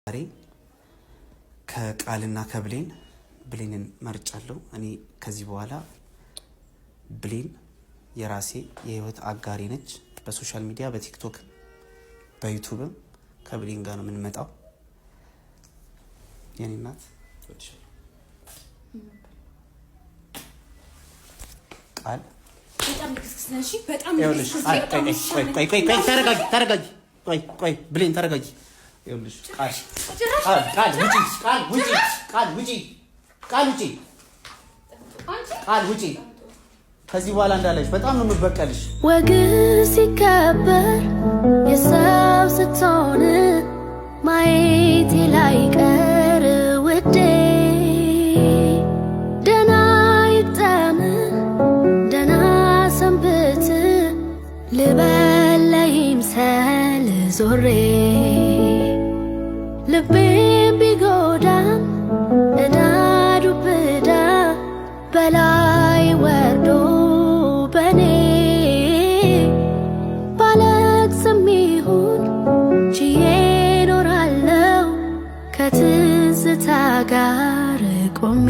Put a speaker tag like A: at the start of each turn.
A: ዛሬ ከቃልና ብሌንን መርጫለሁ። እኔ ከዚህ በኋላ ብሌን የራሴ የህይወት አጋሪ ነች። በሶሻል ሚዲያ በቲክቶክ በዩቲዩብም ከብሌን ጋር ነው የምንመጣው። የኔ እናት ቃል ቆይ ብሌን ተረጋጊ። ይኸውልሽ ቃል ውጪ ከዚህ በኋላ እንዳለሽ በጣም ነው የምበቀልሽ።
B: ወግ ሲከበር የሰው ስትሆን ማየቴ ላይቀር ውዴ ደህና ይግጠም ደህና ሰንብት ልበል ለይምሰል ዞሬ ልቤን ቢጎዳም እዳ ዱብ እዳ በላይ ወርዶ በኔ ባለቅስም ይሁን ችዬ ኖራለው ከትዝታ ጋር ቆሜ